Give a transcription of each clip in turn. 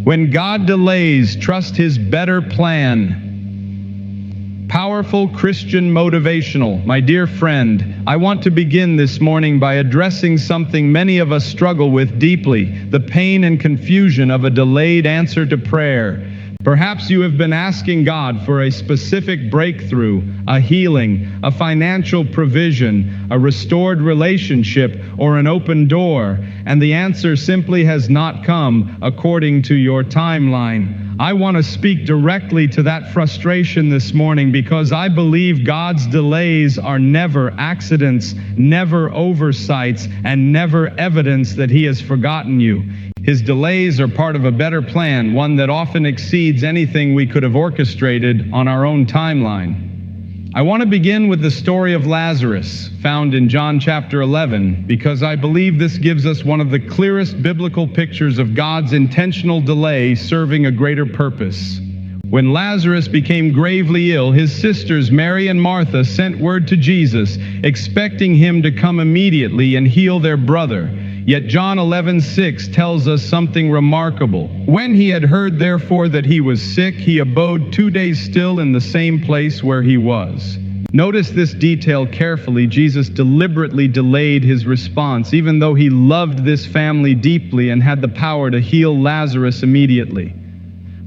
When God delays, trust His better plan. Powerful Christian motivational. My dear friend, I want to begin this morning by addressing something many of us struggle with deeply: the pain and confusion of a delayed answer to prayer. Perhaps you have been asking God for a specific breakthrough, a healing, a financial provision, a restored relationship, or an open door, and the answer simply has not come according to your timeline. I want to speak directly to that frustration this morning because I believe God's delays are never accidents, never oversights, and never evidence that He has forgotten you. His delays are part of a better plan, one that often exceeds anything we could have orchestrated on our own timeline. I want to begin with the story of Lazarus, found in John chapter 11, because I believe this gives us one of the clearest biblical pictures of God's intentional delay serving a greater purpose. When Lazarus became gravely ill, his sisters Mary and Martha sent word to Jesus, expecting Him to come immediately and heal their brother. Yet John 11:6 tells us something remarkable. When He had heard, therefore, that he was sick, He abode 2 days still in the same place where he was. Notice this detail carefully. Jesus deliberately delayed His response, even though He loved this family deeply and had the power to heal Lazarus immediately.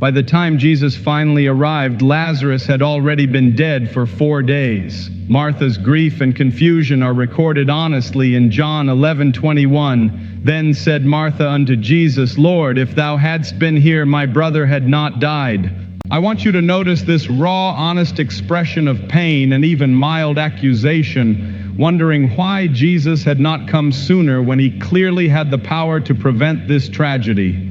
By the time Jesus finally arrived, Lazarus had already been dead for 4 days. Martha's grief and confusion are recorded honestly in John 11:21. Then said Martha unto Jesus, Lord, if Thou hadst been here, my brother had not died. I want you to notice this raw, honest expression of pain and even mild accusation, wondering why Jesus had not come sooner when He clearly had the power to prevent this tragedy.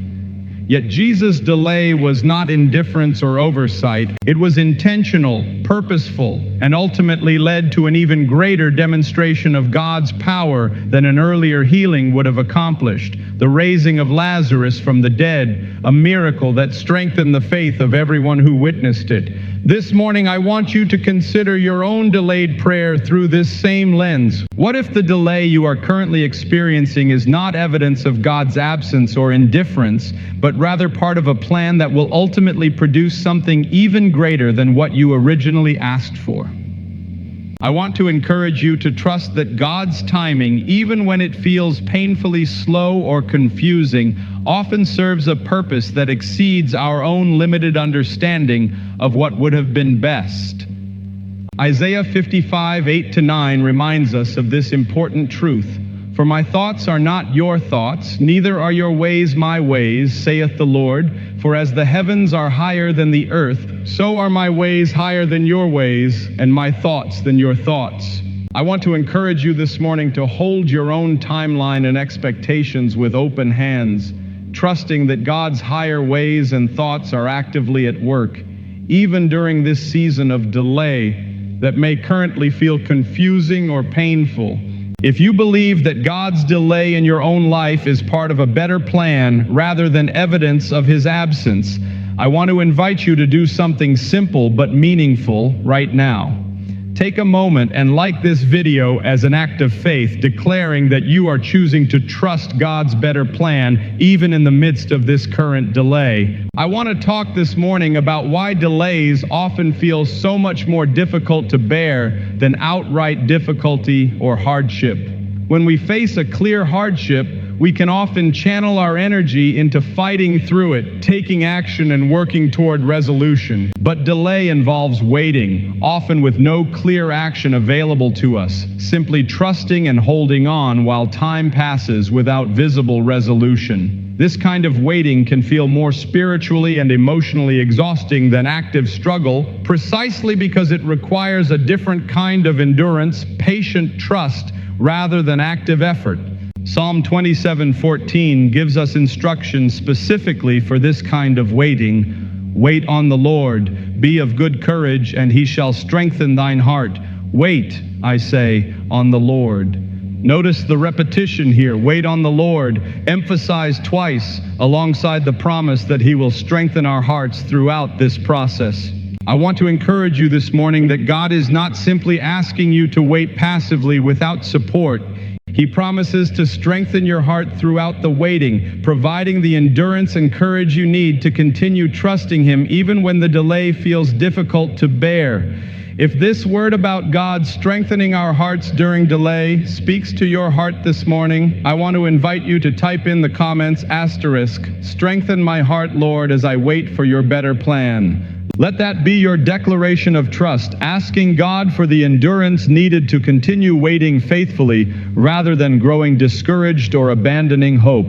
Yet Jesus' delay was not indifference or oversight. It was intentional, purposeful, and ultimately led to an even greater demonstration of God's power than an earlier healing would have accomplished: the raising of Lazarus from the dead, a miracle that strengthened the faith of everyone who witnessed it. This morning, I want you to consider your own delayed prayer through this same lens. What if the delay you are currently experiencing is not evidence of God's absence or indifference, but rather part of a plan that will ultimately produce something even greater than what you originally asked for? I want to encourage you to trust that God's timing, even when it feels painfully slow or confusing, often serves a purpose that exceeds our own limited understanding of what would have been best. Isaiah 55:8-9 reminds us of this important truth. For my thoughts are not your thoughts, neither are your ways my ways, saith the Lord. For as the heavens are higher than the earth, so are my ways higher than your ways, and my thoughts than your thoughts. I want to encourage you this morning to hold your own timeline and expectations with open hands, trusting that God's higher ways and thoughts are actively at work, even during this season of delay that may currently feel confusing or painful. If you believe that God's delay in your own life is part of a better plan rather than evidence of His absence, I want to invite you to do something simple but meaningful right now. Take a moment and like this video as an act of faith, declaring that you are choosing to trust God's better plan even in the midst of this current delay. I want to talk this morning about why delays often feel so much more difficult to bear than outright difficulty or hardship. When we face a clear hardship, we can often channel our energy into fighting through it, taking action and working toward resolution. But delay involves waiting, often with no clear action available to us, simply trusting and holding on while time passes without visible resolution. This kind of waiting can feel more spiritually and emotionally exhausting than active struggle, precisely because it requires a different kind of endurance, patient trust, rather than active effort. Psalm 27:14 gives us instructions specifically for this kind of waiting. Wait on the Lord, be of good courage, and He shall strengthen thine heart. Wait, I say, on the Lord. Notice the repetition here. Wait on the Lord, emphasized twice alongside the promise that He will strengthen our hearts throughout this process. I want to encourage you this morning that God is not simply asking you to wait passively without support. He promises to strengthen your heart throughout the waiting, providing the endurance and courage you need to continue trusting Him even when the delay feels difficult to bear. If this word about God strengthening our hearts during delay speaks to your heart this morning, I want to invite you to type in the comments *, strengthen my heart, Lord, as I wait for your better plan. Let that be your declaration of trust, asking God for the endurance needed to continue waiting faithfully rather than growing discouraged or abandoning hope.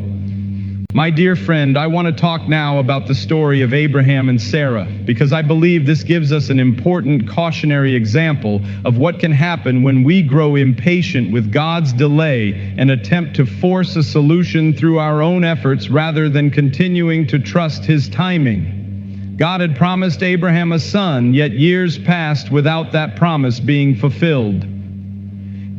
My dear friend, I want to talk now about the story of Abraham and Sarah, because I believe this gives us an important cautionary example of what can happen when we grow impatient with God's delay and attempt to force a solution through our own efforts rather than continuing to trust His timing. God had promised Abraham a son, yet years passed without that promise being fulfilled.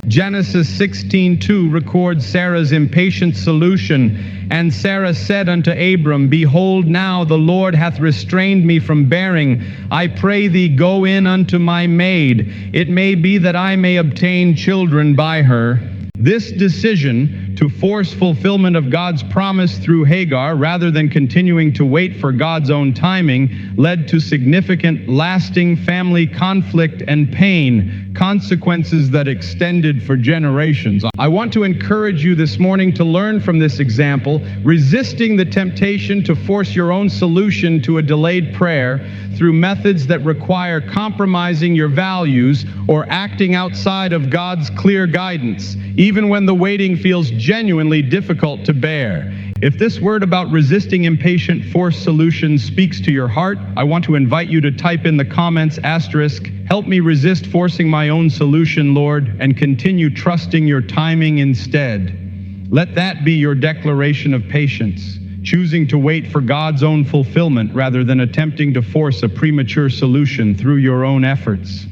Genesis 16:2 records Sarah's impatient solution. And Sarah said unto Abram, Behold, now the Lord hath restrained me from bearing. I pray thee, go in unto my maid. It may be that I may obtain children by her. This decision to force fulfillment of God's promise through Hagar, rather than continuing to wait for God's own timing, led to significant, lasting family conflict and pain, consequences that extended for generations. I want to encourage you this morning to learn from this example, resisting the temptation to force your own solution to a delayed prayer through methods that require compromising your values or acting outside of God's clear guidance, even when the waiting feels genuinely difficult to bear. If this word about resisting impatient forced solutions speaks to your heart, I want to invite you to type in the comments *, help me resist forcing my own solution, Lord, and continue trusting your timing instead. Let that be your declaration of patience, choosing to wait for God's own fulfillment rather than attempting to force a premature solution through your own efforts.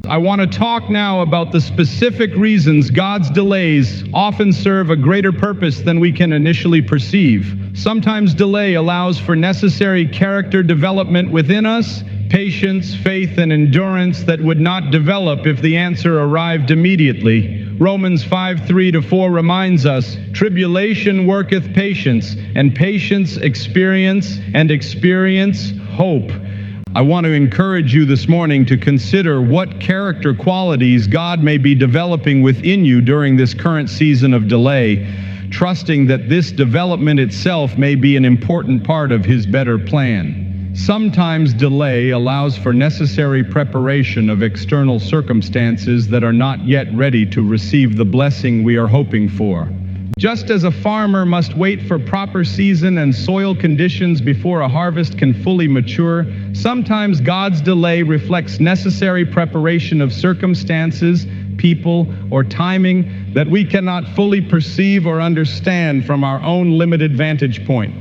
I want to talk now about the specific reasons God's delays often serve a greater purpose than we can initially perceive. Sometimes delay allows for necessary character development within us, patience, faith, and endurance that would not develop if the answer arrived immediately. Romans 5:3-4 reminds us, Tribulation worketh patience, and patience experience, and experience hope. I want to encourage you this morning to consider what character qualities God may be developing within you during this current season of delay, trusting that this development itself may be an important part of His better plan. Sometimes delay allows for necessary preparation of external circumstances that are not yet ready to receive the blessing we are hoping for. Just as a farmer must wait for proper season and soil conditions before a harvest can fully mature, sometimes God's delay reflects necessary preparation of circumstances, people, or timing that we cannot fully perceive or understand from our own limited vantage point.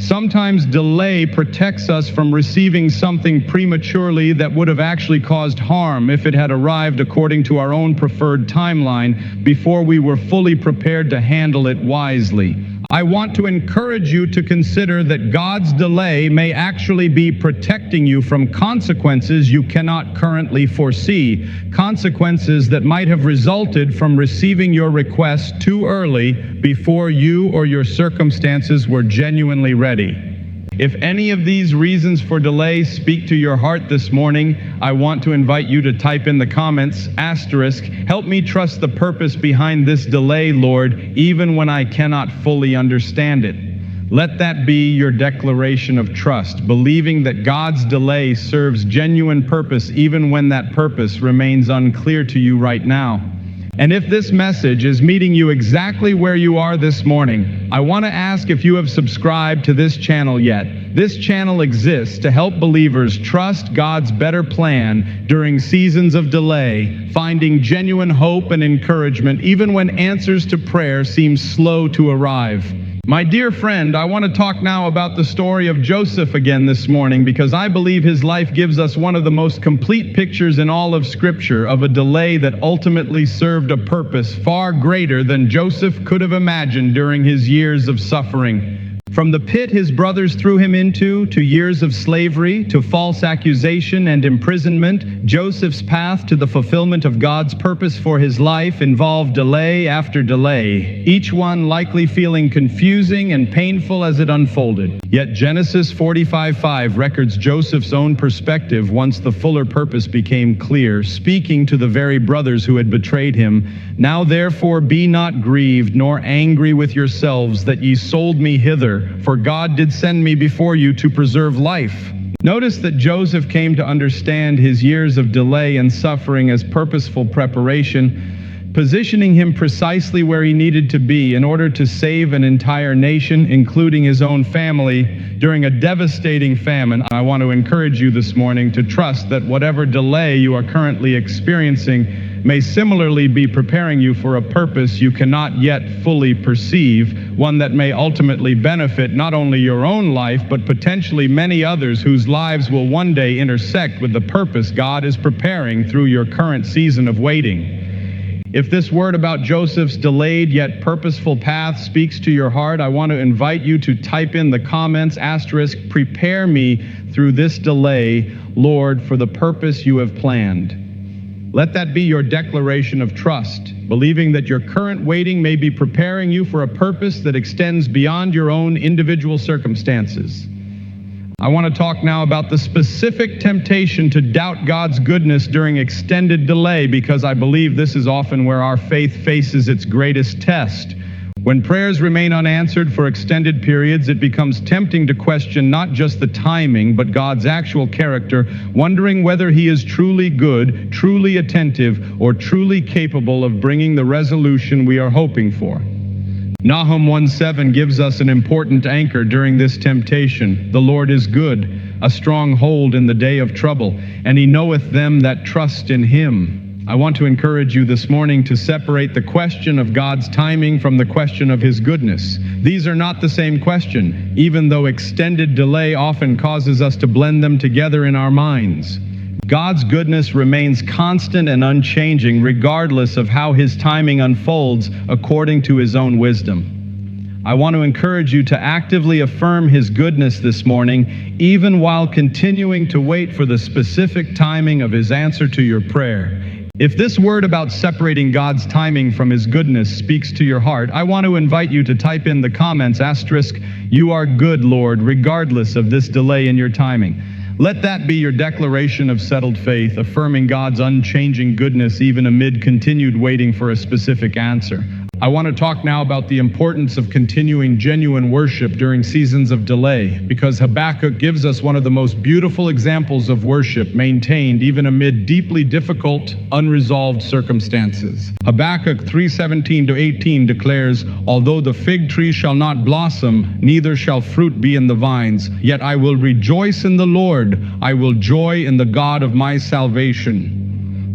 Sometimes delay protects us from receiving something prematurely that would have actually caused harm if it had arrived according to our own preferred timeline before we were fully prepared to handle it wisely. I want to encourage you to consider that God's delay may actually be protecting you from consequences you cannot currently foresee, consequences that might have resulted from receiving your request too early before you or your circumstances were genuinely ready. If any of these reasons for delay speak to your heart this morning, I want to invite you to type in the comments *, help me trust the purpose behind this delay, Lord, even when I cannot fully understand it. Let that be your declaration of trust, believing that God's delay serves genuine purpose even when that purpose remains unclear to you right now. And if this message is meeting you exactly where you are this morning, I want to ask if you have subscribed to this channel yet. This channel exists to help believers trust God's better plan during seasons of delay, finding genuine hope and encouragement even when answers to prayer seem slow to arrive. My dear friend, I want to talk now about the story of Joseph again this morning because I believe his life gives us one of the most complete pictures in all of Scripture of a delay that ultimately served a purpose far greater than Joseph could have imagined during his years of suffering. From the pit his brothers threw him into, to years of slavery, to false accusation and imprisonment, Joseph's path to the fulfillment of God's purpose for his life involved delay after delay, each one likely feeling confusing and painful as it unfolded. Yet Genesis 45:5 records Joseph's own perspective once the fuller purpose became clear, speaking to the very brothers who had betrayed him. "Now therefore be not grieved, nor angry with yourselves that ye sold me hither, for God did send me before you to preserve life." Notice that Joseph came to understand his years of delay and suffering as purposeful preparation, positioning him precisely where he needed to be in order to save an entire nation, including his own family, during a devastating famine. I want to encourage you this morning to trust that whatever delay you are currently experiencing may similarly be preparing you for a purpose you cannot yet fully perceive, one that may ultimately benefit not only your own life, but potentially many others whose lives will one day intersect with the purpose God is preparing through your current season of waiting. If this word about Joseph's delayed yet purposeful path speaks to your heart, I want to invite you to type in the comments, "Prepare me through this delay, Lord, for the purpose you have planned." Let that be your declaration of trust, believing that your current waiting may be preparing you for a purpose that extends beyond your own individual circumstances. I want to talk now about the specific temptation to doubt God's goodness during extended delay, because I believe this is often where our faith faces its greatest test. When prayers remain unanswered for extended periods, it becomes tempting to question not just the timing, but God's actual character, wondering whether He is truly good, truly attentive, or truly capable of bringing the resolution we are hoping for. Nahum 1:7 gives us an important anchor during this temptation. "The Lord is good, a strong hold in the day of trouble, and He knoweth them that trust in Him." I want to encourage you this morning to separate the question of God's timing from the question of His goodness. These are not the same question, even though extended delay often causes us to blend them together in our minds. God's goodness remains constant and unchanging regardless of how His timing unfolds according to His own wisdom. I want to encourage you to actively affirm His goodness this morning, even while continuing to wait for the specific timing of His answer to your prayer. If this word about separating God's timing from His goodness speaks to your heart, I want to invite you to type in the comments, "You are good, Lord, regardless of this delay in your timing." Let that be your declaration of settled faith, affirming God's unchanging goodness even amid continued waiting for a specific answer. I want to talk now about the importance of continuing genuine worship during seasons of delay, because Habakkuk gives us one of the most beautiful examples of worship maintained even amid deeply difficult, unresolved circumstances. Habakkuk 3:17-18 declares, "Although the fig tree shall not blossom, neither shall fruit be in the vines, yet I will rejoice in the Lord, I will joy in the God of my salvation."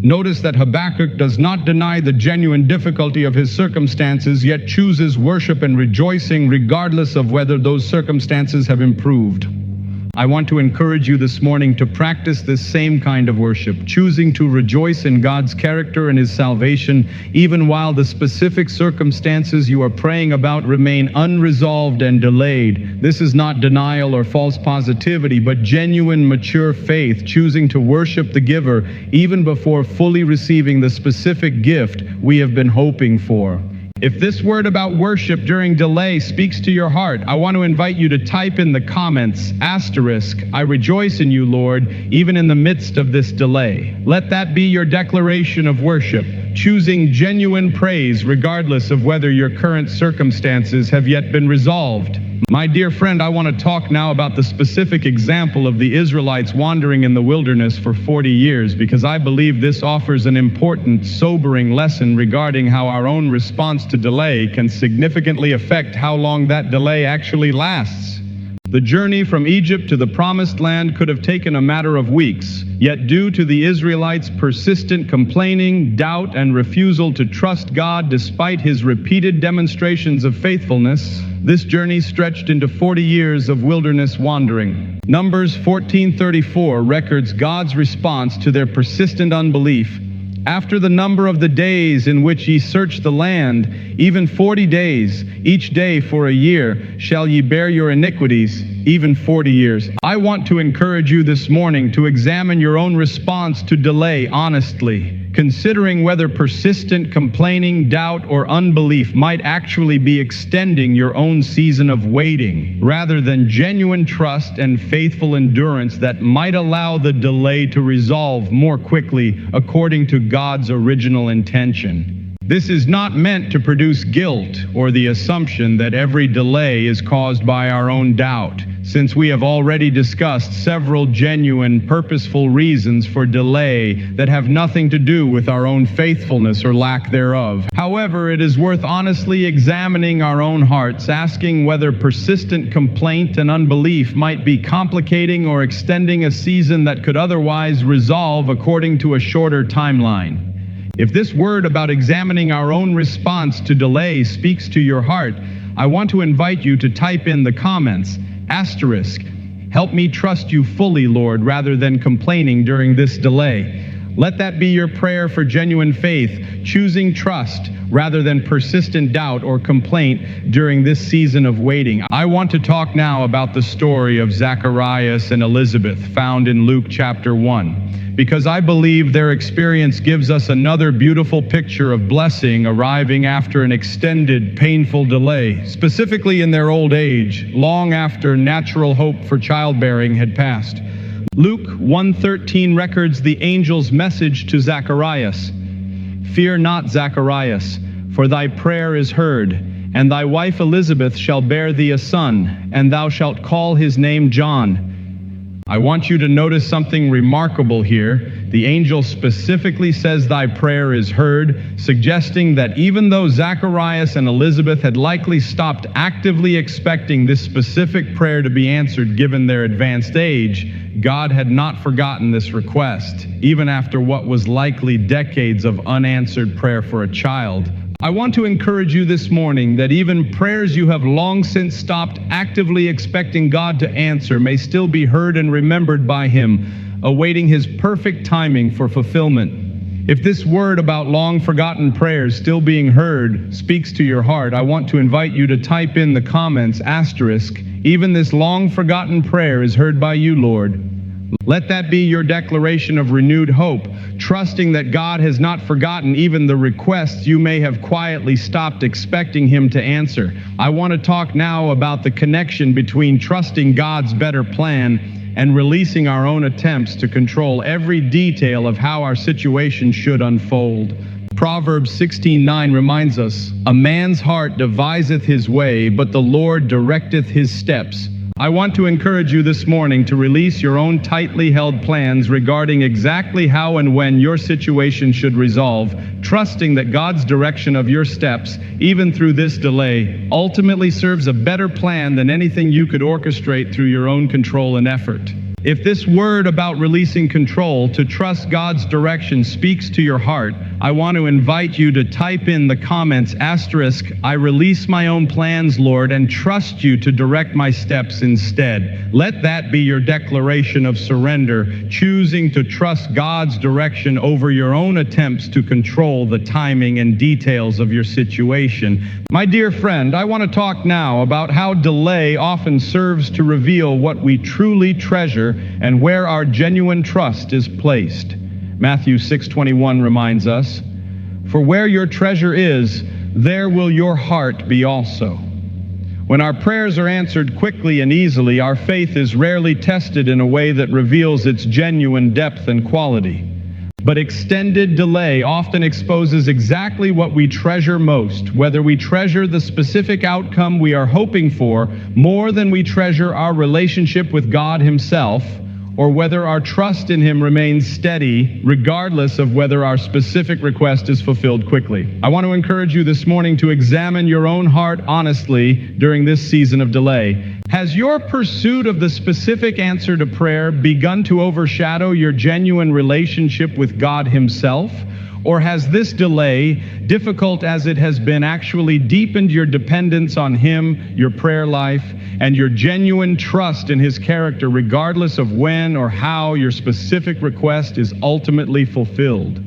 Notice that Habakkuk does not deny the genuine difficulty of his circumstances, yet chooses worship and rejoicing regardless of whether those circumstances have improved. I want to encourage you this morning to practice this same kind of worship, choosing to rejoice in God's character and His salvation, even while the specific circumstances you are praying about remain unresolved and delayed. This is not denial or false positivity, but genuine, mature faith, choosing to worship the giver even before fully receiving the specific gift we have been hoping for. If this word about worship during delay speaks to your heart, I want to invite you to type in the comments, "I rejoice in you, Lord, even in the midst of this delay." Let that be your declaration of worship, choosing genuine praise regardless of whether your current circumstances have yet been resolved. My dear friend, I want to talk now about the specific example of the Israelites wandering in the wilderness for 40 years, because I believe this offers an important, sobering lesson regarding how our own response to delay can significantly affect how long that delay actually lasts. The journey from Egypt to the Promised Land could have taken a matter of weeks, yet due to the Israelites' persistent complaining, doubt, and refusal to trust God despite His repeated demonstrations of faithfulness, this journey stretched into 40 years of wilderness wandering. Numbers 14:34 records God's response to their persistent unbelief. After the number of the days in which ye search the land, even 40 days, each day for a year, shall ye bear your iniquities, even 40 years. I want to encourage you this morning to examine your own response to delay honestly, considering whether persistent complaining, doubt, or unbelief might actually be extending your own season of waiting, rather than genuine trust and faithful endurance that might allow the delay to resolve more quickly according to God's original intention. This is not meant to produce guilt or the assumption that every delay is caused by our own doubt, since we have already discussed several genuine, purposeful reasons for delay that have nothing to do with our own faithfulness or lack thereof. However, it is worth honestly examining our own hearts, asking whether persistent complaint and unbelief might be complicating or extending a season that could otherwise resolve according to a shorter timeline. If this word about examining our own response to delay speaks to your heart, I want to invite you to type in the comments, *, help me trust you fully, Lord, rather than complaining during this delay. Let that be your prayer for genuine faith, choosing trust rather than persistent doubt or complaint during this season of waiting. I want to talk now about the story of Zacharias and Elizabeth found in Luke chapter 1, because I believe their experience gives us another beautiful picture of blessing arriving after an extended, painful delay, specifically in their old age, long after natural hope for childbearing had passed. Luke 1:13 records the angel's message to Zacharias. "Fear not, Zacharias, for thy prayer is heard, and thy wife Elizabeth shall bear thee a son, and thou shalt call his name John." I want you to notice something remarkable here. The angel specifically says thy prayer is heard, suggesting that even though Zacharias and Elizabeth had likely stopped actively expecting this specific prayer to be answered given their advanced age, God had not forgotten this request, even after what was likely decades of unanswered prayer for a child. I want to encourage you this morning that even prayers you have long since stopped actively expecting God to answer may still be heard and remembered by Him, awaiting His perfect timing for fulfillment. If this word about long forgotten prayers still being heard speaks to your heart, I want to invite you to type in the comments, *, even this long forgotten prayer is heard by you, Lord. Let that be your declaration of renewed hope, trusting that God has not forgotten even the requests you may have quietly stopped expecting Him to answer. I want to talk now about the connection between trusting God's better plan and releasing our own attempts to control every detail of how our situation should unfold. Proverbs 16:9 reminds us, "A man's heart deviseth his way, but the Lord directeth his steps." I want to encourage you this morning to release your own tightly held plans regarding exactly how and when your situation should resolve, trusting that God's direction of your steps, even through this delay, ultimately serves a better plan than anything you could orchestrate through your own control and effort. If this word about releasing control to trust God's direction speaks to your heart, I want to invite you to type in the comments, *, I release my own plans, Lord, and trust you to direct my steps instead. Let that be your declaration of surrender, choosing to trust God's direction over your own attempts to control the timing and details of your situation. My dear friend, I want to talk now about how delay often serves to reveal what we truly treasure and where our genuine trust is placed. Matthew 6:21 reminds us, "For where your treasure is, there will your heart be also." When our prayers are answered quickly and easily, our faith is rarely tested in a way that reveals its genuine depth and quality. But extended delay often exposes exactly what we treasure most, whether we treasure the specific outcome we are hoping for more than we treasure our relationship with God Himself, or whether our trust in Him remains steady regardless of whether our specific request is fulfilled quickly. I want to encourage you this morning to examine your own heart honestly during this season of delay. Has your pursuit of the specific answer to prayer begun to overshadow your genuine relationship with God Himself? Or has this delay, difficult as it has been, actually deepened your dependence on Him, your prayer life, and your genuine trust in His character, regardless of when or how your specific request is ultimately fulfilled?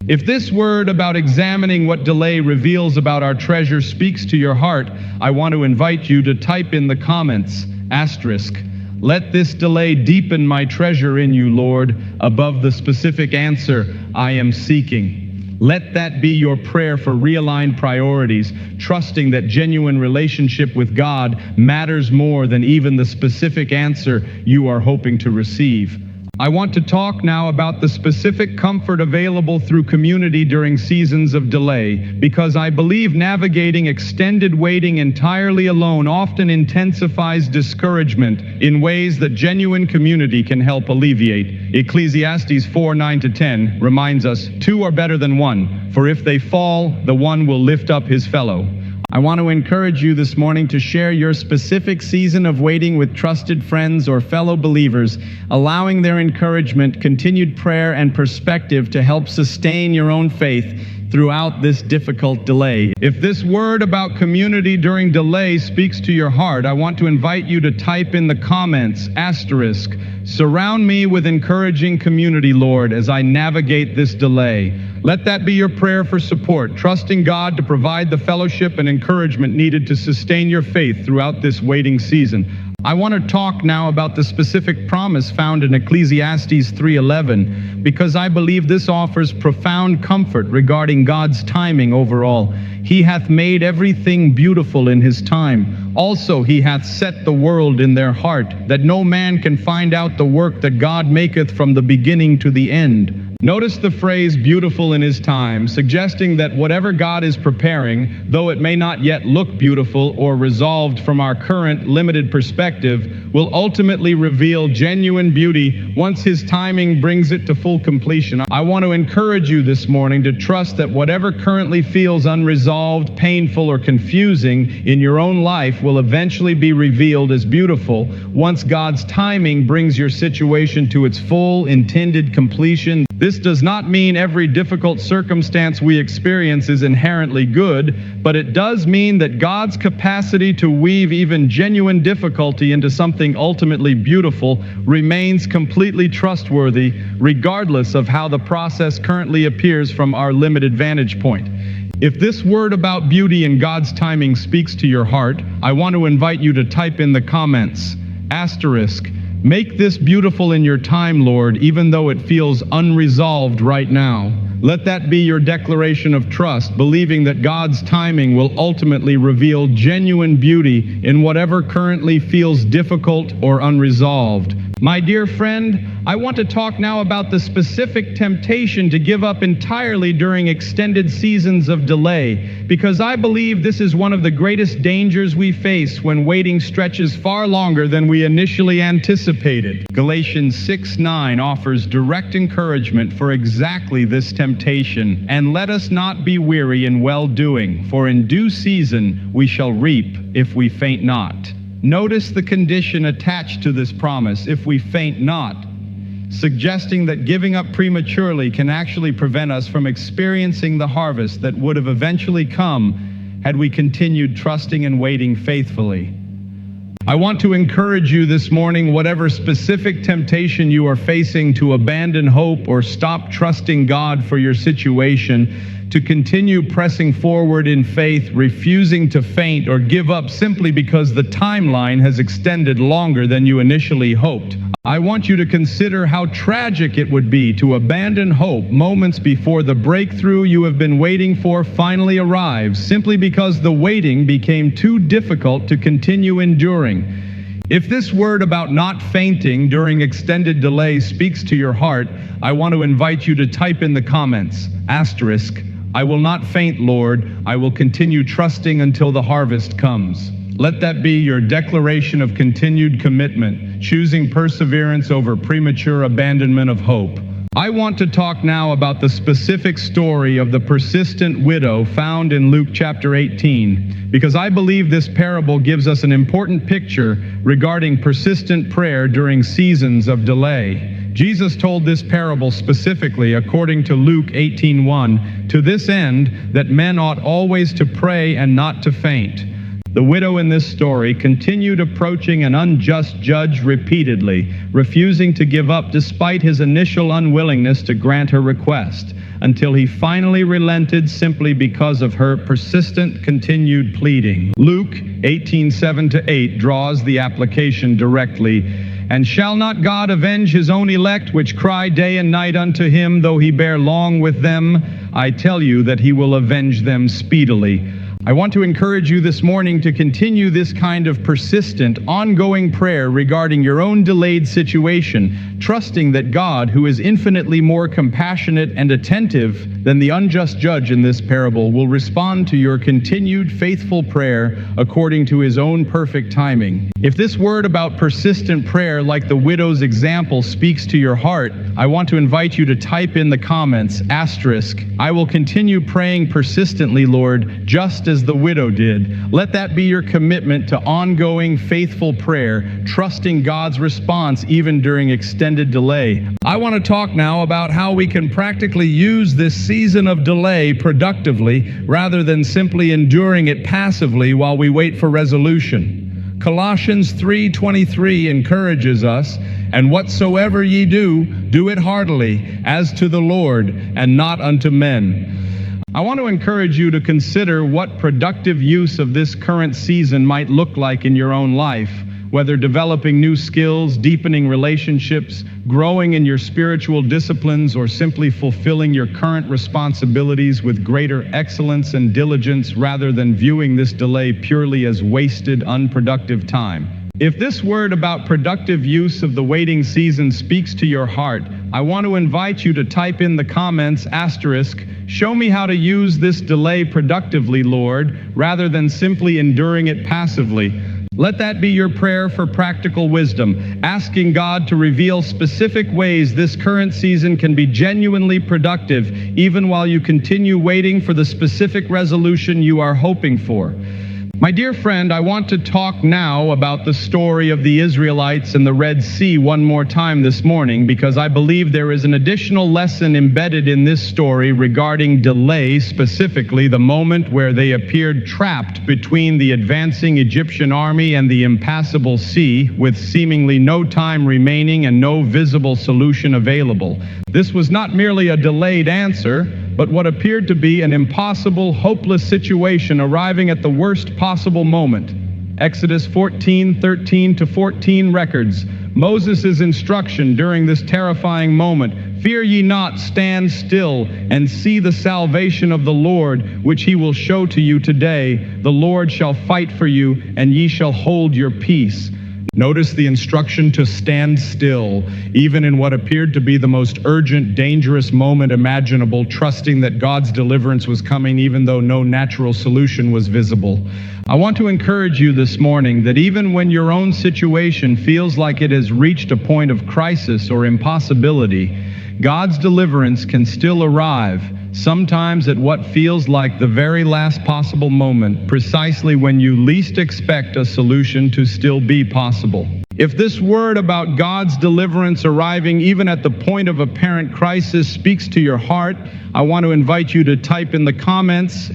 If this word about examining what delay reveals about our treasure speaks to your heart, I want to invite you to type in the comments, asterisk, "Let this delay deepen my treasure in you, Lord," above the specific answer I am seeking. Let that be your prayer for realigned priorities, trusting that genuine relationship with God matters more than even the specific answer you are hoping to receive. I want to talk now about the specific comfort available through community during seasons of delay, because I believe navigating extended waiting entirely alone often intensifies discouragement in ways that genuine community can help alleviate. Ecclesiastes 4:9-10 reminds us, "Two are better than one, for if they fall, the one will lift up his fellow." I want to encourage you this morning to share your specific season of waiting with trusted friends or fellow believers, allowing their encouragement, continued prayer, and perspective to help sustain your own faith throughout this difficult delay. If this word about community during delay speaks to your heart, I want to invite you to type in the comments, asterisk, "Surround me with encouraging community, Lord, as I navigate this delay." Let that be your prayer for support, trusting God to provide the fellowship and encouragement needed to sustain your faith throughout this waiting season. I want to talk now about the specific promise found in Ecclesiastes 3:11, because I believe this offers profound comfort regarding God's timing overall. "He hath made everything beautiful in his time. Also he hath set the world in their heart, that no man can find out the work that God maketh from the beginning to the end." Notice the phrase "beautiful in his time," suggesting that whatever God is preparing, though it may not yet look beautiful or resolved from our current limited perspective, will ultimately reveal genuine beauty once his timing brings it to full completion. I want to encourage you this morning to trust that whatever currently feels unresolved, painful, or confusing in your own life will eventually be revealed as beautiful once God's timing brings your situation to its full intended completion. This does not mean every difficult circumstance we experience is inherently good, but it does mean that God's capacity to weave even genuine difficulty into something ultimately beautiful remains completely trustworthy, regardless of how the process currently appears from our limited vantage point. If this word about beauty and God's timing speaks to your heart, I want to invite you to type in the comments, asterisk, "Make this beautiful in your time, Lord, even though it feels unresolved right now." Let that be your declaration of trust, believing that God's timing will ultimately reveal genuine beauty in whatever currently feels difficult or unresolved. My dear friend, I want to talk now about the specific temptation to give up entirely during extended seasons of delay, because I believe this is one of the greatest dangers we face when waiting stretches far longer than we initially anticipated. Galatians 6:9 offers direct encouragement for exactly this temptation. "And let us not be weary in well-doing, for in due season we shall reap if we faint not." Notice the condition attached to this promise, "if we faint not," suggesting that giving up prematurely can actually prevent us from experiencing the harvest that would have eventually come had we continued trusting and waiting faithfully. I want to encourage you this morning, whatever specific temptation you are facing, to abandon hope or stop trusting God for your situation, to continue pressing forward in faith, refusing to faint or give up simply because the timeline has extended longer than you initially hoped. I want you to consider how tragic it would be to abandon hope moments before the breakthrough you have been waiting for finally arrives, simply because the waiting became too difficult to continue enduring. If this word about not fainting during extended delay speaks to your heart, I want to invite you to type in the comments, asterisk, "I will not faint, Lord. I will continue trusting until the harvest comes." Let that be your declaration of continued commitment, choosing perseverance over premature abandonment of hope. I want to talk now about the specific story of the persistent widow found in Luke chapter 18, because I believe this parable gives us an important picture regarding persistent prayer during seasons of delay. Jesus told this parable specifically, according to Luke 18:1, to this end, that men ought always to pray and not to faint. The widow in this story continued approaching an unjust judge repeatedly, refusing to give up despite his initial unwillingness to grant her request, until he finally relented simply because of her persistent, continued pleading. Luke 18:7-8 draws the application directly. And shall not God avenge his own elect, which cry day and night unto him, though he bear long with them? I tell you that he will avenge them speedily. I want to encourage you this morning to continue this kind of persistent, ongoing prayer regarding your own delayed situation, trusting that God, who is infinitely more compassionate and attentive than the unjust judge in this parable, will respond to your continued faithful prayer according to his own perfect timing. If this word about persistent prayer, like the widow's example, speaks to your heart, I want to invite you to type in the comments, "I will continue praying persistently, Lord, just as the widow did." Let that be your commitment to ongoing faithful prayer, trusting God's response even during extended delay. I want to talk now about how we can practically use this season of delay productively rather than simply enduring it passively while we wait for resolution. Colossians 3:23 encourages us, "And whatsoever ye do, do it heartily, as to the Lord, and not unto men." I want to encourage you to consider what productive use of this current season might look like in your own life, whether developing new skills, deepening relationships, growing in your spiritual disciplines, or simply fulfilling your current responsibilities with greater excellence and diligence rather than viewing this delay purely as wasted, unproductive time. If this word about productive use of the waiting season speaks to your heart, I want to invite you to type in the comments, "Show me how to use this delay productively, Lord, rather than simply enduring it passively." Let that be your prayer for practical wisdom, asking God to reveal specific ways this current season can be genuinely productive, even while you continue waiting for the specific resolution you are hoping for. My dear friend, I want to talk now about the story of the Israelites and the Red Sea one more time this morning, because I believe there is an additional lesson embedded in this story regarding delay, specifically the moment where they appeared trapped between the advancing Egyptian army and the impassable sea, with seemingly no time remaining and no visible solution available. This was not merely a delayed answer, but what appeared to be an impossible, hopeless situation arriving at the worst possible moment. Exodus 14:13-14 records Moses' instruction during this terrifying moment. "Fear ye not, stand still, and see the salvation of the Lord, which he will show to you today. The Lord shall fight for you, and ye shall hold your peace." Notice the instruction to stand still, even in what appeared to be the most urgent, dangerous moment imaginable, trusting that God's deliverance was coming even though no natural solution was visible. I want to encourage you this morning that even when your own situation feels like it has reached a point of crisis or impossibility, God's deliverance can still arrive, sometimes at what feels like the very last possible moment, precisely when you least expect a solution to still be possible. If this word about God's deliverance arriving even at the point of apparent crisis speaks to your heart, I want to invite you to type in the comments,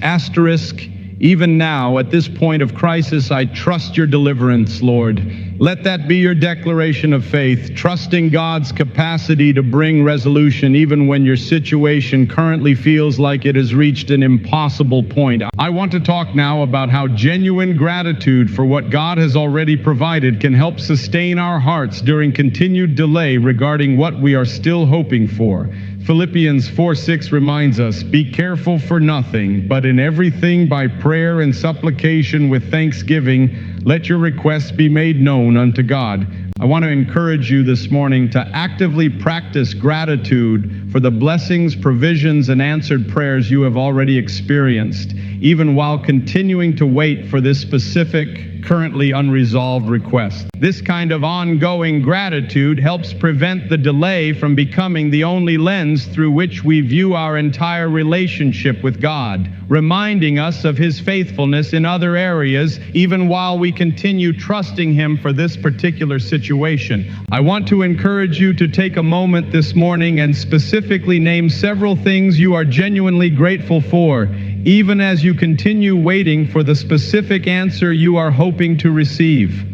"Even now, at this point of crisis, I trust your deliverance, Lord." Let that be your declaration of faith, trusting God's capacity to bring resolution even when your situation currently feels like it has reached an impossible point. I want to talk now about how genuine gratitude for what God has already provided can help sustain our hearts during continued delay regarding what we are still hoping for. Philippians 4:6 reminds us, "Be careful for nothing, but in everything by prayer and supplication with thanksgiving, let your requests be made known unto God." I want to encourage you this morning to actively practice gratitude for the blessings, provisions, and answered prayers you have already experienced, even while continuing to wait for this specific, currently unresolved request. This kind of ongoing gratitude helps prevent the delay from becoming the only lens through which we view our entire relationship with God, reminding us of His faithfulness in other areas, even while we continue trusting Him for this particular situation. I want to encourage you to take a moment this morning and specifically name several things you are genuinely grateful for, even as you continue waiting for the specific answer you are hoping to receive.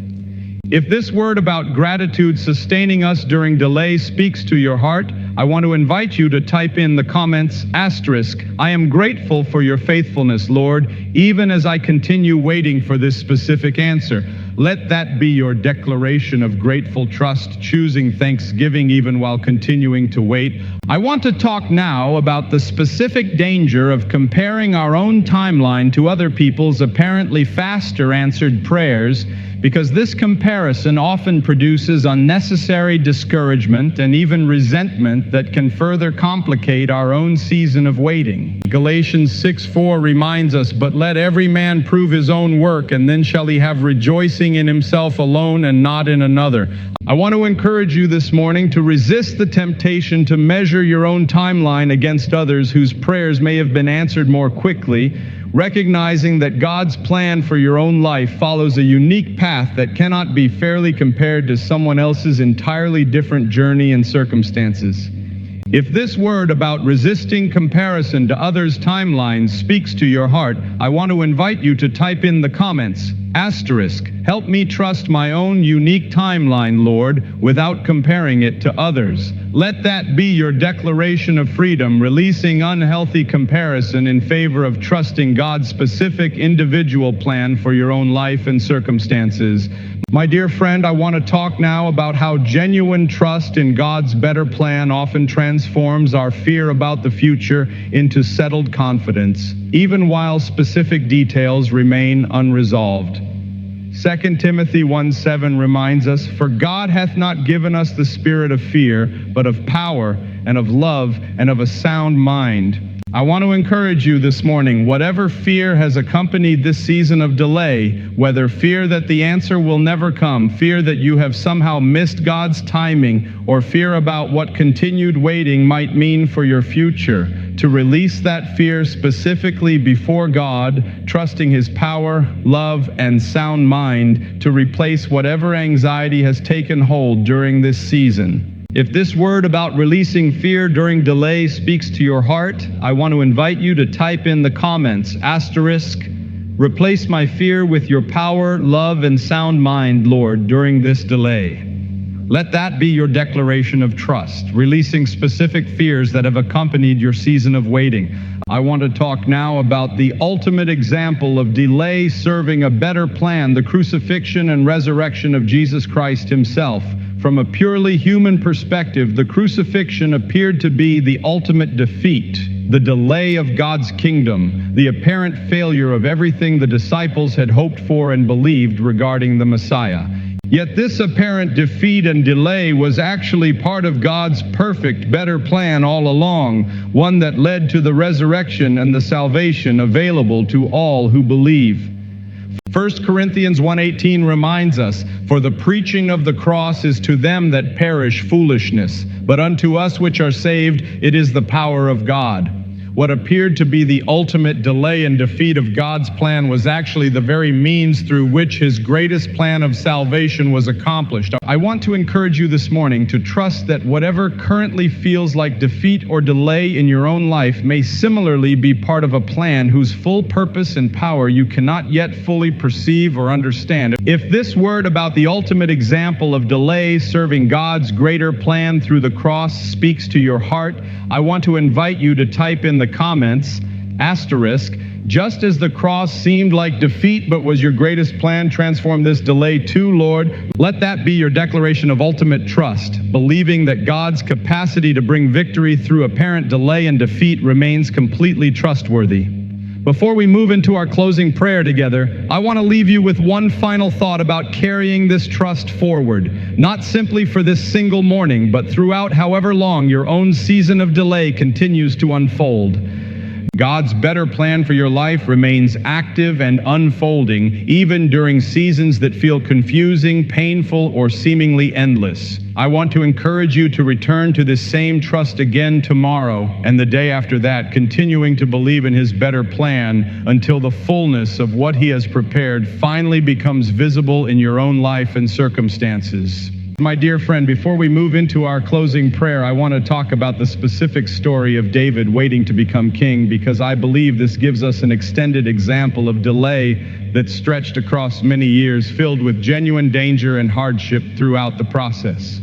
If this word about gratitude sustaining us during delay speaks to your heart, I want to invite you to type in the comments, "I am grateful for your faithfulness, Lord, even as I continue waiting for this specific answer." Let that be your declaration of grateful trust, choosing thanksgiving even while continuing to wait. I want to talk now about the specific danger of comparing our own timeline to other people's apparently faster answered prayers, because this comparison often produces unnecessary discouragement and even resentment that can further complicate our own season of waiting. Galatians 6:4 reminds us, "But let every man prove his own work, and then shall he have rejoicing in himself alone and not in another." I want to encourage you this morning to resist the temptation to measure your own timeline against others whose prayers may have been answered more quickly, recognizing that God's plan for your own life follows a unique path that cannot be fairly compared to someone else's entirely different journey and circumstances. If this word about resisting comparison to others' timelines speaks to your heart, I want to invite you to type in the comments, "Help me trust my own unique timeline, Lord, without comparing it to others." Let that be your declaration of freedom, releasing unhealthy comparison in favor of trusting God's specific individual plan for your own life and circumstances. My dear friend, I want to talk now about how genuine trust in God's better plan often transforms our fear about the future into settled confidence, even while specific details remain unresolved. 2 Timothy 1:7 reminds us, "For God hath not given us the spirit of fear, but of power and of love and of a sound mind." I want to encourage you this morning, whatever fear has accompanied this season of delay, whether fear that the answer will never come, fear that you have somehow missed God's timing, or fear about what continued waiting might mean for your future, to release that fear specifically before God, trusting His power, love, and sound mind to replace whatever anxiety has taken hold during this season. If this word about releasing fear during delay speaks to your heart, I want to invite you to type in the comments, "Replace my fear with your power, love, and sound mind, Lord, during this delay." Let that be your declaration of trust, releasing specific fears that have accompanied your season of waiting. I want to talk now about the ultimate example of delay serving a better plan, the crucifixion and resurrection of Jesus Christ Himself. From a purely human perspective, the crucifixion appeared to be the ultimate defeat, the delay of God's kingdom, the apparent failure of everything the disciples had hoped for and believed regarding the Messiah. Yet this apparent defeat and delay was actually part of God's perfect, better plan all along, one that led to the resurrection and the salvation available to all who believe. 1 Corinthians 1:18 reminds us, "For the preaching of the cross is to them that perish foolishness, but unto us which are saved it is the power of God." What appeared to be the ultimate delay and defeat of God's plan was actually the very means through which His greatest plan of salvation was accomplished. I want to encourage you this morning to trust that whatever currently feels like defeat or delay in your own life may similarly be part of a plan whose full purpose and power you cannot yet fully perceive or understand. If this word about the ultimate example of delay serving God's greater plan through the cross speaks to your heart, I want to invite you to type in the comments, "Just as the cross seemed like defeat but was your greatest plan, transform this delay too, Lord." Let that be your declaration of ultimate trust, believing that God's capacity to bring victory through apparent delay and defeat remains completely trustworthy. Before we move into our closing prayer together, I want to leave you with one final thought about carrying this trust forward, not simply for this single morning, but throughout however long your own season of delay continues to unfold. God's better plan for your life remains active and unfolding, even during seasons that feel confusing, painful, or seemingly endless. I want to encourage you to return to this same trust again tomorrow and the day after that, continuing to believe in His better plan until the fullness of what He has prepared finally becomes visible in your own life and circumstances. My dear friend, before we move into our closing prayer, I want to talk about the specific story of David waiting to become king, because I believe this gives us an extended example of delay that stretched across many years, filled with genuine danger and hardship throughout the process.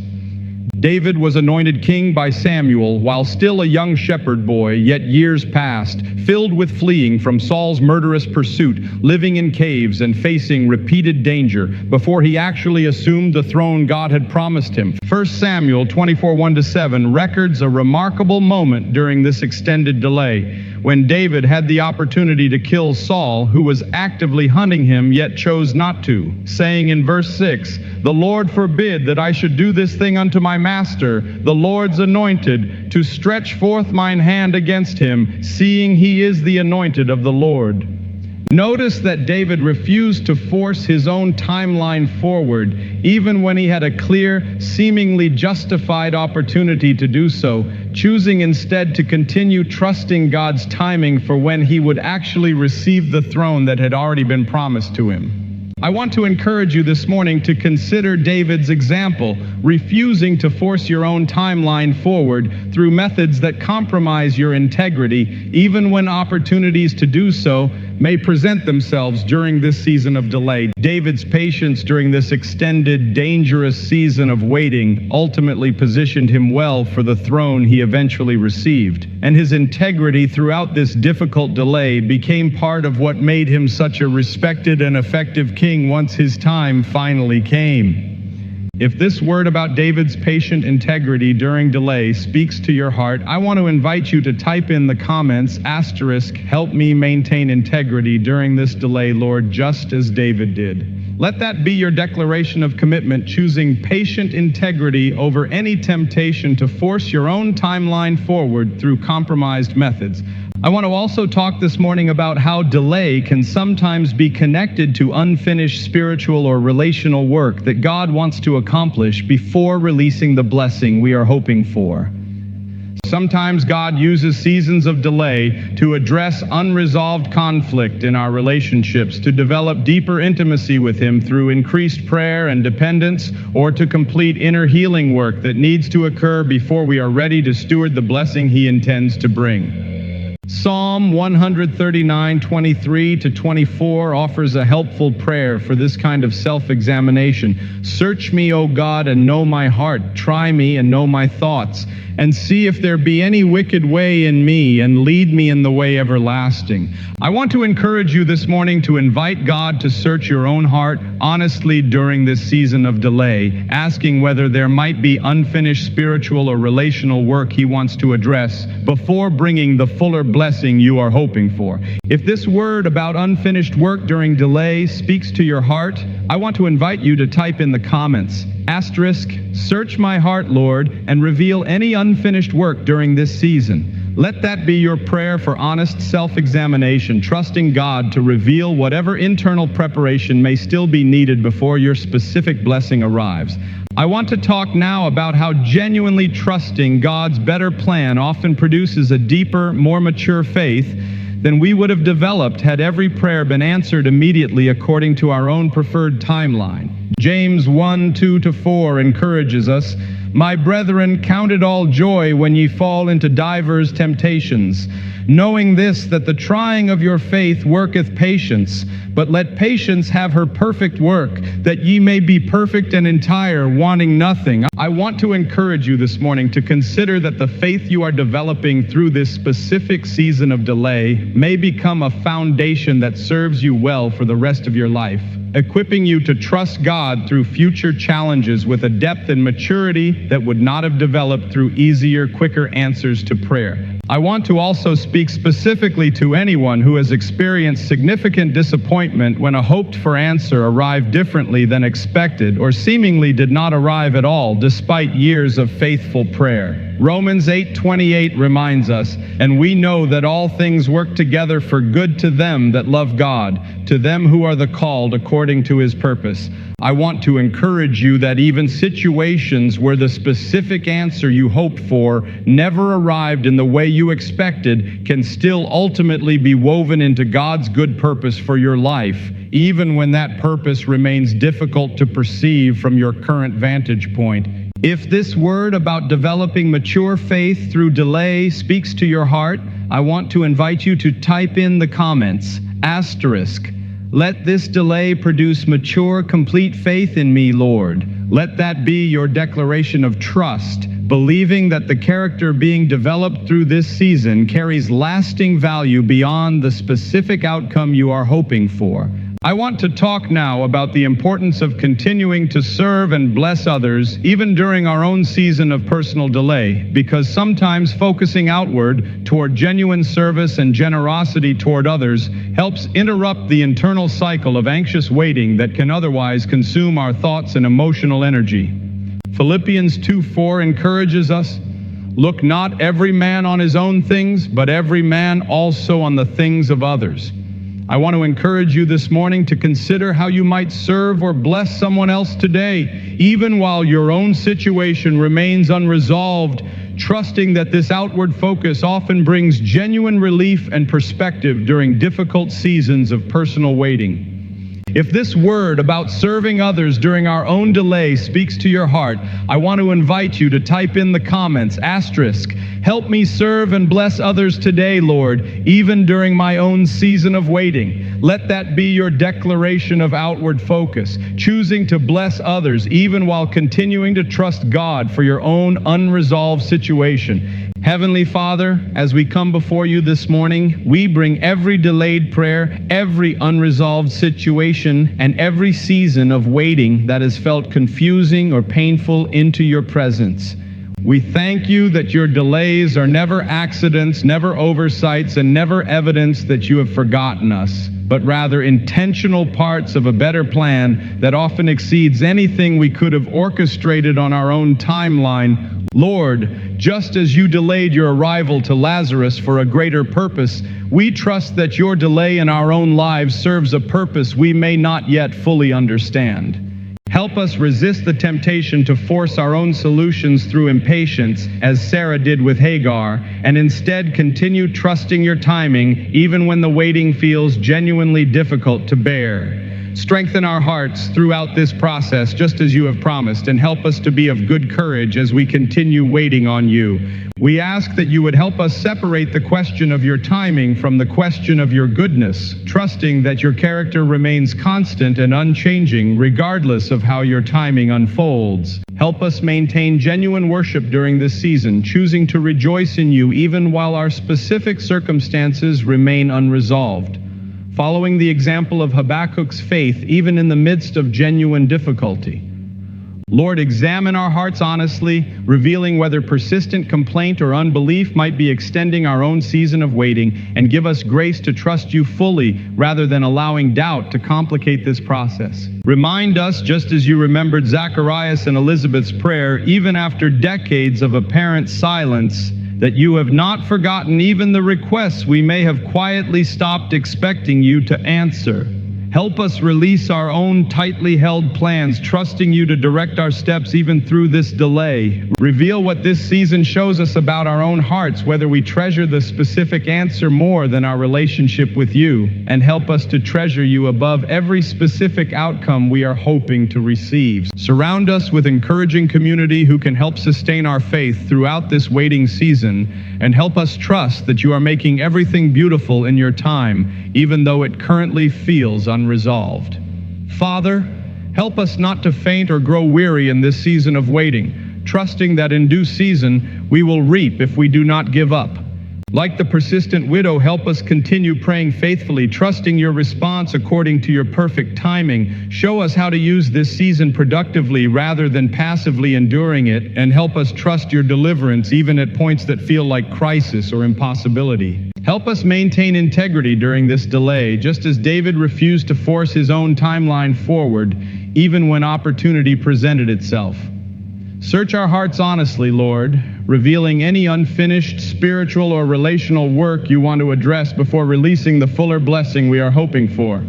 David was anointed king by Samuel while still a young shepherd boy, yet years passed, filled with fleeing from Saul's murderous pursuit, living in caves and facing repeated danger before he actually assumed the throne God had promised him. 1 Samuel 24, 1-7 records a remarkable moment during this extended delay, when David had the opportunity to kill Saul, who was actively hunting him, yet chose not to, saying in verse 6, "The Lord forbid that I should do this thing unto my master, the Lord's anointed, to stretch forth mine hand against him, seeing he is the anointed of the Lord." Notice that David refused to force his own timeline forward, even when he had a clear, seemingly justified opportunity to do so, choosing instead to continue trusting God's timing for when he would actually receive the throne that had already been promised to him. I want to encourage you this morning to consider David's example, refusing to force your own timeline forward through methods that compromise your integrity, even when opportunities to do so may present themselves during this season of delay. David's patience during this extended, dangerous season of waiting ultimately positioned him well for the throne he eventually received, and his integrity throughout this difficult delay became part of what made him such a respected and effective king once his time finally came. If this word about David's patient integrity during delay speaks to your heart, I want to invite you to type in the comments, "help me maintain integrity during this delay, Lord, just as David did." Let that be your declaration of commitment, choosing patient integrity over any temptation to force your own timeline forward through compromised methods. I want to also talk this morning about how delay can sometimes be connected to unfinished spiritual or relational work that God wants to accomplish before releasing the blessing we are hoping for. Sometimes God uses seasons of delay to address unresolved conflict in our relationships, to develop deeper intimacy with Him through increased prayer and dependence, or to complete inner healing work that needs to occur before we are ready to steward the blessing He intends to bring. Psalm 139, 23-24 offers a helpful prayer for this kind of self-examination. "Search me, O God, and know my heart. Try me and know my thoughts, and see if there be any wicked way in me, and lead me in the way everlasting." I want to encourage you this morning to invite God to search your own heart honestly during this season of delay, asking whether there might be unfinished spiritual or relational work He wants to address before bringing the fuller blessing you are hoping for. If this word about unfinished work during delay speaks to your heart, I want to invite you to type in the comments, "Search my heart, Lord, and reveal any unfinished work during this season." Let that be your prayer for honest self-examination, trusting God to reveal whatever internal preparation may still be needed before your specific blessing arrives. I want to talk now about how genuinely trusting God's better plan often produces a deeper, more mature faith than we would have developed had every prayer been answered immediately according to our own preferred timeline. James 1, 2-4 encourages us, "My brethren, count it all joy when ye fall into divers temptations, knowing this, that the trying of your faith worketh patience. But let patience have her perfect work, that ye may be perfect and entire, wanting nothing." I want to encourage you this morning to consider that the faith you are developing through this specific season of delay may become a foundation that serves you well for the rest of your life, equipping you to trust God through future challenges with a depth and maturity that would not have developed through easier, quicker answers to prayer. I want to also speak specifically to anyone who has experienced significant disappointment when a hoped-for answer arrived differently than expected, or seemingly did not arrive at all despite years of faithful prayer. Romans 8:28 reminds us, "And we know that all things work together for good to them that love God, to them who are the called according to His purpose." I want to encourage you that even situations where the specific answer you hoped for never arrived in the way you expected can still ultimately be woven into God's good purpose for your life, even when that purpose remains difficult to perceive from your current vantage point. If this word about developing mature faith through delay speaks to your heart, I want to invite you to type in the comments, asterisk, "Let this delay produce mature, complete faith in me, Lord." Let that be your declaration of trust, believing that the character being developed through this season carries lasting value beyond the specific outcome you are hoping for. I want to talk now about the importance of continuing to serve and bless others, even during our own season of personal delay, because sometimes focusing outward toward genuine service and generosity toward others helps interrupt the internal cycle of anxious waiting that can otherwise consume our thoughts and emotional energy. Philippians 2:4 encourages us, "Look not every man on his own things, but every man also on the things of others." I want to encourage you this morning to consider how you might serve or bless someone else today, even while your own situation remains unresolved, trusting that this outward focus often brings genuine relief and perspective during difficult seasons of personal waiting. If this word about serving others during our own delay speaks to your heart, I want to invite you to type in the comments, asterisk, "Help me serve and bless others today, Lord, even during my own season of waiting." Let that be your declaration of outward focus, choosing to bless others even while continuing to trust God for your own unresolved situation. Heavenly Father, as we come before you this morning, we bring every delayed prayer, every unresolved situation, and every season of waiting that has felt confusing or painful into your presence. We thank you that your delays are never accidents, never oversights, and never evidence that you have forgotten us, but rather intentional parts of a better plan that often exceeds anything we could have orchestrated on our own timeline. Lord, just as you delayed your arrival to Lazarus for a greater purpose, we trust that your delay in our own lives serves a purpose we may not yet fully understand. Help us resist the temptation to force our own solutions through impatience, as Sarah did with Hagar, and instead continue trusting your timing even when the waiting feels genuinely difficult to bear. Strengthen our hearts throughout this process, just as you have promised, and help us to be of good courage as we continue waiting on you. We ask that you would help us separate the question of your timing from the question of your goodness, trusting that your character remains constant and unchanging regardless of how your timing unfolds. Help us maintain genuine worship during this season, choosing to rejoice in you even while our specific circumstances remain unresolved. Following the example of Habakkuk's faith even in the midst of genuine difficulty. Lord, examine our hearts honestly, revealing whether persistent complaint or unbelief might be extending our own season of waiting, and give us grace to trust you fully rather than allowing doubt to complicate this process. Remind us, just as you remembered Zacharias and Elizabeth's prayer, even after decades of apparent silence, that you have not forgotten even the requests we may have quietly stopped expecting you to answer. Help us release our own tightly held plans, trusting you to direct our steps even through this delay. Reveal what this season shows us about our own hearts, whether we treasure the specific answer more than our relationship with you, and help us to treasure you above every specific outcome we are hoping to receive. Surround us with encouraging community who can help sustain our faith throughout this waiting season, and help us trust that you are making everything beautiful in your time, even though it currently feels unresolved. Father, help us not to faint or grow weary in this season of waiting, trusting that in due season we will reap if we do not give up. Like the persistent widow, help us continue praying faithfully, trusting your response according to your perfect timing. Show us how to use this season productively rather than passively enduring it, and help us trust your deliverance even at points that feel like crisis or impossibility. Help us maintain integrity during this delay, just as David refused to force his own timeline forward, even when opportunity presented itself. Search our hearts honestly, Lord, revealing any unfinished spiritual or relational work you want to address before releasing the fuller blessing we are hoping for.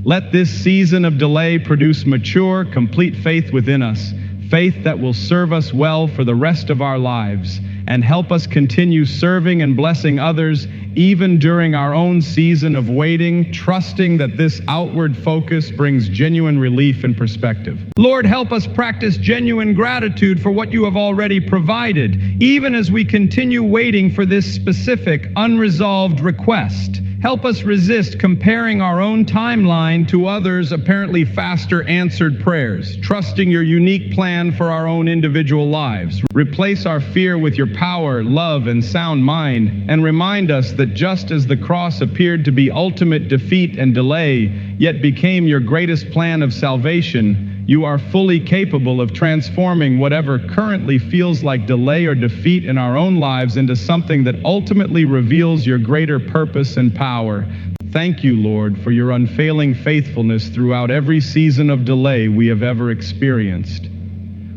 Let this season of delay produce mature, complete faith within us, faith that will serve us well for the rest of our lives, and help us continue serving and blessing others even during our own season of waiting, trusting that this outward focus brings genuine relief and perspective. Lord, help us practice genuine gratitude for what you have already provided, even as we continue waiting for this specific, unresolved request. Help us resist comparing our own timeline to others' apparently faster answered prayers, trusting your unique plan for our own individual lives. Replace our fear with your power, love, and sound mind, and remind us that just as the cross appeared to be ultimate defeat and delay, yet became your greatest plan of salvation, you are fully capable of transforming whatever currently feels like delay or defeat in our own lives into something that ultimately reveals your greater purpose and power. Thank you, Lord, for your unfailing faithfulness throughout every season of delay we have ever experienced.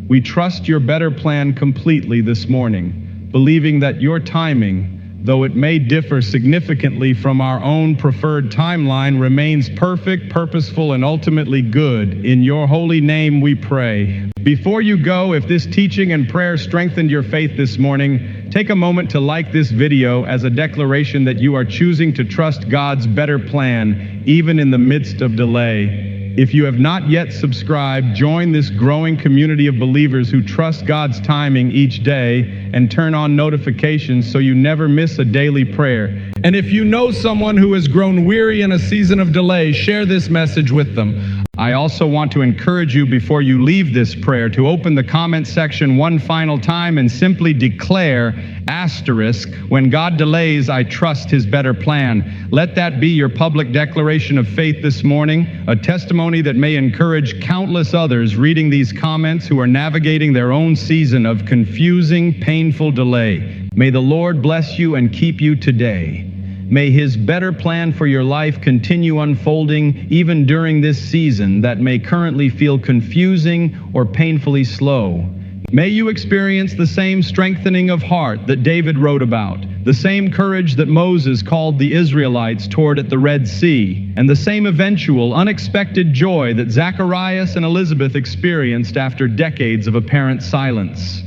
We trust your better plan completely this morning, believing that your timing, though it may differ significantly from our own preferred timeline, remains perfect, purposeful, and ultimately good. In your holy name we pray. Before you go, if this teaching and prayer strengthened your faith this morning, take a moment to like this video as a declaration that you are choosing to trust God's better plan, even in the midst of delay. If you have not yet subscribed, join this growing community of believers who trust God's timing each day and turn on notifications so you never miss a daily prayer. And if you know someone who has grown weary in a season of delay, share this message with them. I also want to encourage you before you leave this prayer to open the comment section one final time and simply declare asterisk, when God delays, I trust his better plan. Let that be your public declaration of faith this morning, a testimony that may encourage countless others reading these comments who are navigating their own season of confusing, painful delay. May the Lord bless you and keep you today. May his better plan for your life continue unfolding even during this season that may currently feel confusing or painfully slow. May you experience the same strengthening of heart that David wrote about, the same courage that Moses called the Israelites toward at the Red Sea, and the same eventual, unexpected joy that Zacharias and Elizabeth experienced after decades of apparent silence.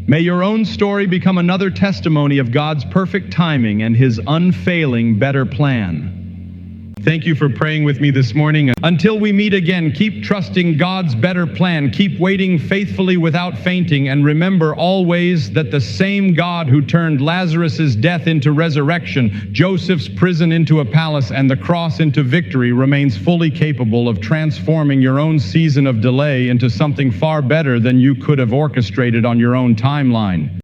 May your own story become another testimony of God's perfect timing and his unfailing better plan. Thank you for praying with me this morning. Until we meet again, keep trusting God's better plan. Keep waiting faithfully without fainting, and remember always that the same God who turned Lazarus' death into resurrection, Joseph's prison into a palace, and the cross into victory remains fully capable of transforming your own season of delay into something far better than you could have orchestrated on your own timeline.